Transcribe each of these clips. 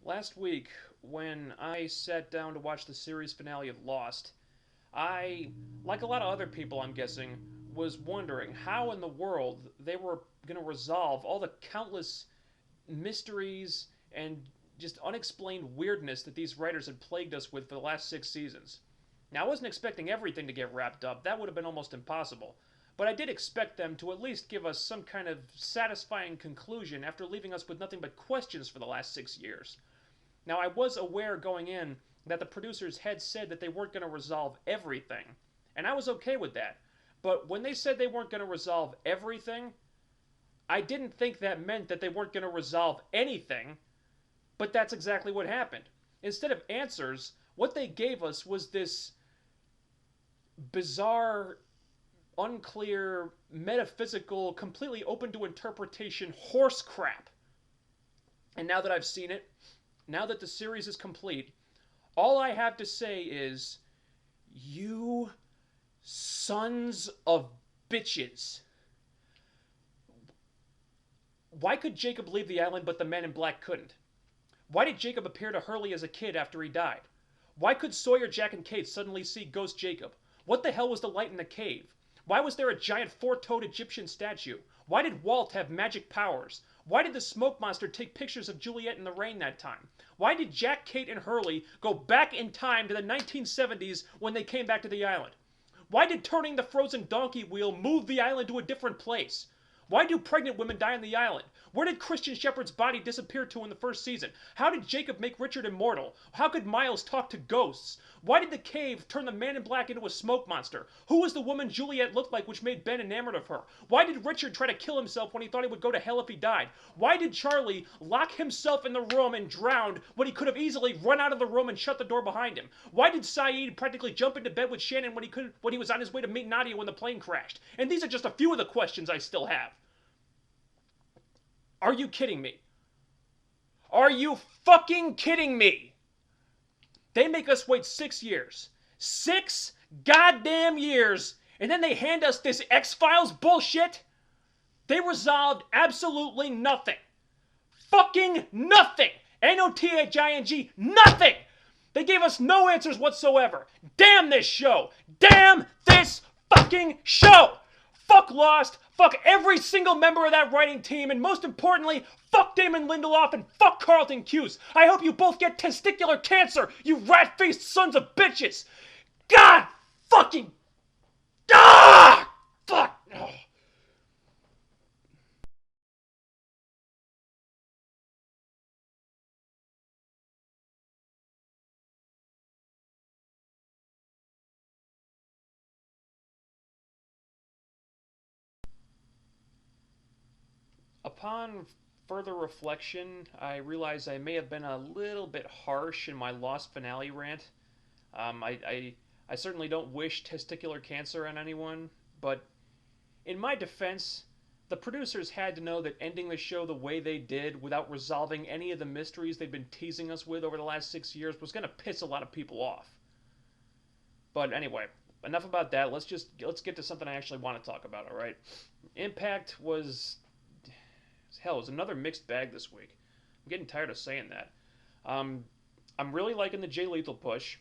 Last week, when I sat down to watch the series finale of Lost, I, like a lot of other people I'm guessing, was wondering how in the world they were going to resolve all the countless mysteries and just unexplained weirdness that these writers had plagued us with for the last 6 seasons. Now, I wasn't expecting everything to get wrapped up, that would have been almost impossible. But I did expect them to at least give us some kind of satisfying conclusion after leaving us with nothing but questions for the last 6 years. Now, I was aware going in that the producers had said that they weren't going to resolve everything, and I was okay with that. But when they said they weren't going to resolve everything, I didn't think that meant that they weren't going to resolve anything, but that's exactly what happened. Instead of answers, what they gave us was this bizarre, unclear, metaphysical, completely open to interpretation horse crap. And now that I've seen it, now that the series is complete, all I have to say is, you sons of bitches. Why could Jacob leave the island but the man in black couldn't? Why did Jacob appear to Hurley as a kid after he died? Why could Sawyer, Jack, and Kate suddenly see Ghost Jacob? What the hell was the light in the cave? Why was there a giant four-toed Egyptian statue? Why did Walt have magic powers? Why did the smoke monster take pictures of Juliet in the rain that time? Why did Jack, Kate, and Hurley go back in time to the 1970s when they came back to the island? Why did turning the frozen donkey wheel move the island to a different place? Why do pregnant women die on the island? Where did Christian Shepherd's body disappear to in the first season? How did Jacob make Richard immortal? How could Miles talk to ghosts? Why did the cave turn the man in black into a smoke monster? Who was the woman Juliet looked like which made Ben enamored of her? Why did Richard try to kill himself when he thought he would go to hell if he died? Why did Charlie lock himself in the room and drowned when he could have easily run out of the room and shut the door behind him? Why did Saeed practically jump into bed with Shannon when he was on his way to meet Nadia when the plane crashed? And these are just a few of the questions I still have. Are you kidding me? Are you fucking kidding me? They make us wait 6 years. 6 goddamn years. And then they hand us this X-Files bullshit? They resolved absolutely nothing. Fucking nothing. N-O-T-H-I-N-G, nothing. They gave us no answers whatsoever. Damn this show. Damn this fucking show. Fuck Lost, fuck every single member of that writing team, and most importantly, fuck Damon Lindelof and fuck Carlton Cuse. I hope you both get testicular cancer, you rat-faced sons of bitches. God fucking... Ah! Fuck! Oh. Upon further reflection, I realize I may have been a little bit harsh in my Lost finale rant. I certainly don't wish testicular cancer on anyone, but in my defense, the producers had to know that ending the show the way they did without resolving any of the mysteries they'd been teasing us with over the last 6 years was going to piss a lot of people off. But anyway, enough about that. Let's get to something I actually want to talk about, all right? Impact was hell, it was another mixed bag this week. I'm getting tired of saying that. Um, I'm really liking the Jay Lethal push.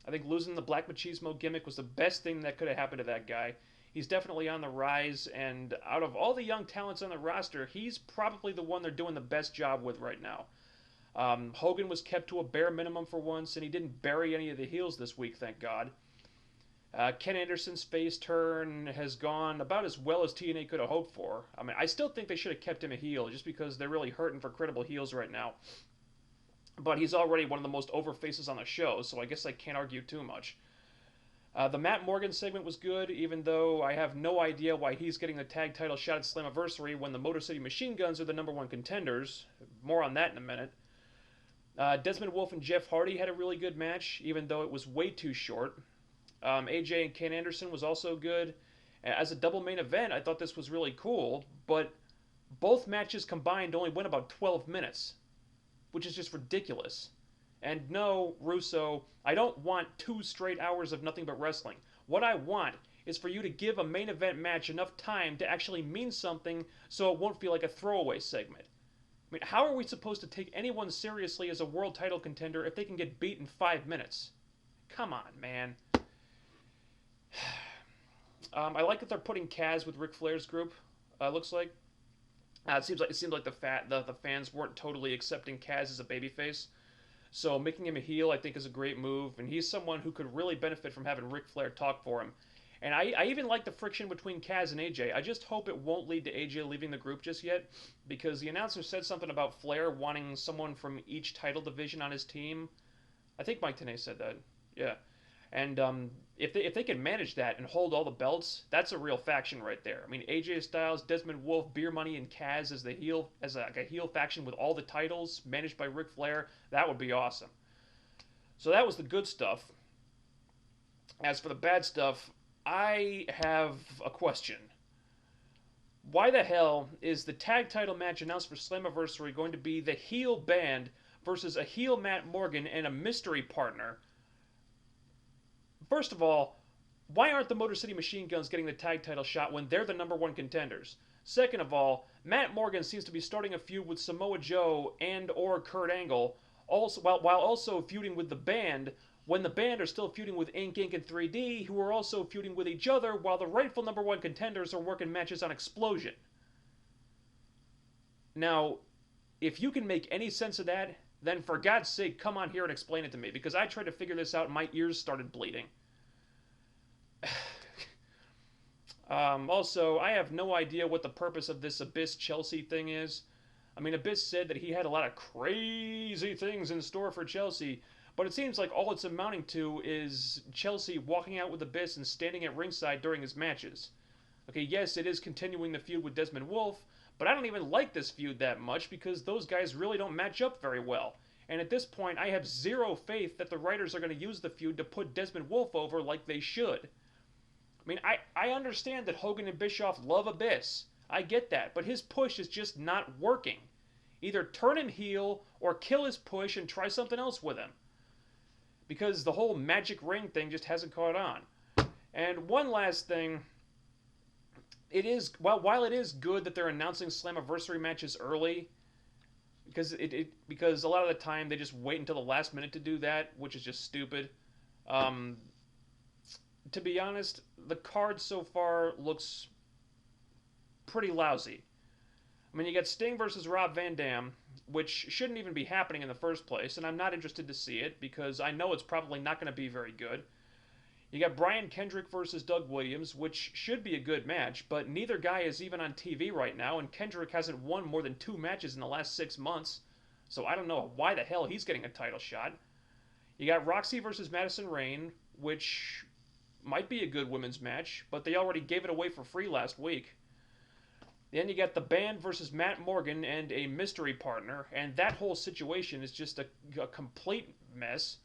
I think losing the Black Machismo gimmick was the best thing that could have happened to that guy. He's definitely on the rise, and out of all the young talents on the roster, he's probably the one they're doing the best job with right now. Hogan was kept to a bare minimum for once, and he didn't bury any of the heels this week, thank God. Ken Anderson's face turn has gone about as well as TNA could have hoped for. I mean, I still think they should have kept him a heel just because they're really hurting for credible heels right now. But he's already one of the most over faces on the show, so I guess I can't argue too much. The Matt Morgan segment was good, even though I have no idea why he's getting the tag title shot at Slammiversary when the Motor City Machine Guns are the #1 contenders. More on that in a minute. Desmond Wolfe and Jeff Hardy had a really good match, even though it was way too short. AJ and Ken Anderson was also good. As a double main event, I thought this was really cool, but both matches combined only went about 12 minutes, which is just ridiculous. And no, Russo, I don't want 2 straight hours of nothing but wrestling. What I want is for you to give a main event match enough time to actually mean something so it won't feel like a throwaway segment. I mean, how are we supposed to take anyone seriously as a world title contender if they can get beat in 5 minutes? Come on, man. I like that they're putting Kaz with Ric Flair's group. Looks like it seemed like the fans weren't totally accepting Kaz as a babyface. So making him a heel, I think, is a great move, and he's someone who could really benefit from having Ric Flair talk for him. And I even like the friction between Kaz and AJ. I just hope it won't lead to AJ leaving the group just yet, because the announcer said something about Flair wanting someone from each title division on his team. I think Mike TNA said that. Yeah. And if they can manage that and hold all the belts, that's a real faction right there. I mean, AJ Styles, Desmond Wolfe, Beer Money, and Kaz as the heel like a heel faction with all the titles managed by Ric Flair. That would be awesome. So that was the good stuff. As for the bad stuff, I have a question. Why the hell is the tag title match announced for Slammiversary going to be the heel band versus a heel Matt Morgan and a mystery partner? First of all, why aren't the Motor City Machine Guns getting the tag title shot when they're the #1 contenders? Second of all, Matt Morgan seems to be starting a feud with Samoa Joe and or Kurt Angle, while also feuding with the band, when the band are still feuding with Inc. and 3D, who are also feuding with each other, while the rightful #1 contenders are working matches on Explosion. Now, if you can make any sense of that, then for God's sake, come on here and explain it to me, because I tried to figure this out and my ears started bleeding. Also, I have no idea what the purpose of this Abyss Chelsea thing is. I mean, Abyss said that he had a lot of crazy things in store for Chelsea, but it seems like all it's amounting to is Chelsea walking out with Abyss and standing at ringside during his matches. Okay, yes, it is continuing the feud with Desmond Wolfe, but I don't even like this feud that much because those guys really don't match up very well. And at this point, I have zero faith that the writers are going to use the feud to put Desmond Wolfe over like they should. I mean, I understand that Hogan and Bischoff love Abyss. I get that, but his push is just not working. Either turn him heel or kill his push and try something else with him. Because the whole magic ring thing just hasn't caught on. And one last thing, while it is good that they're announcing Slammiversary matches early, because a lot of the time they just wait until the last minute to do that, which is just stupid. To be honest, the card so far looks pretty lousy. I mean, you got Sting versus Rob Van Dam, which shouldn't even be happening in the first place, and I'm not interested to see it because I know it's probably not going to be very good. You got Brian Kendrick versus Doug Williams, which should be a good match, but neither guy is even on TV right now, and Kendrick hasn't won more than 2 matches in the last 6 months, so I don't know why the hell he's getting a title shot. You got Roxy versus Madison Rayne, which might be a good women's match, but they already gave it away for free last week. Then you got the band versus Matt Morgan and a mystery partner, and that whole situation is just a complete mess.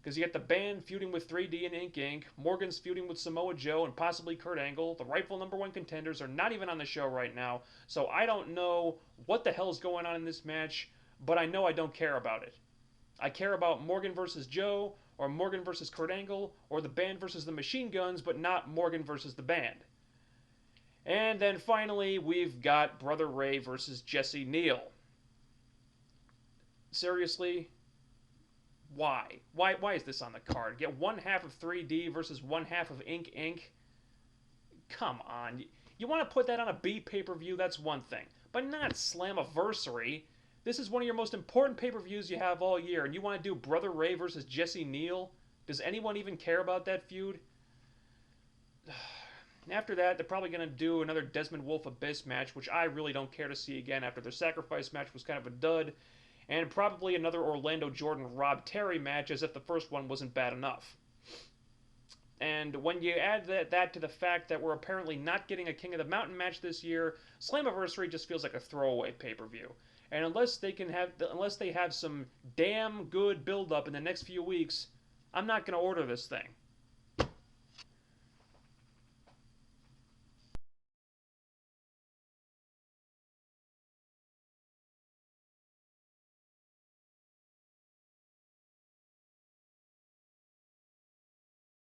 Because you got the band feuding with 3D and Inc. Morgan's feuding with Samoa Joe and possibly Kurt Angle. The rightful #1 contenders are not even on the show right now, so I don't know what the hell is going on in this match, but I know I don't care about it. I care about Morgan versus Joe, or Morgan versus Kurt Angle, or the band versus the Machine Guns, but not Morgan versus the band. And then finally, we've got Brother Ray versus Jesse Neal. Seriously? Why? Why is this on the card? Get one half of 3D versus one half of Inc. Come on. You want to put that on a B pay-per-view, that's one thing. But not Slammiversary. This is one of your most important pay-per-views you have all year, and you want to do Brother Ray versus Jesse Neal? Does anyone even care about that feud? After that, they're probably going to do another Desmond Wolfe Abyss match, which I really don't care to see again after their Sacrifice match was kind of a dud, and probably another Orlando Jordan-Rob Terry match, as if the first one wasn't bad enough. And when you add that to the fact that we're apparently not getting a King of the Mountain match this year, Slammiversary just feels like a throwaway pay-per-view. And unless they have some damn good build-up in the next few weeks, I'm not going to order this thing.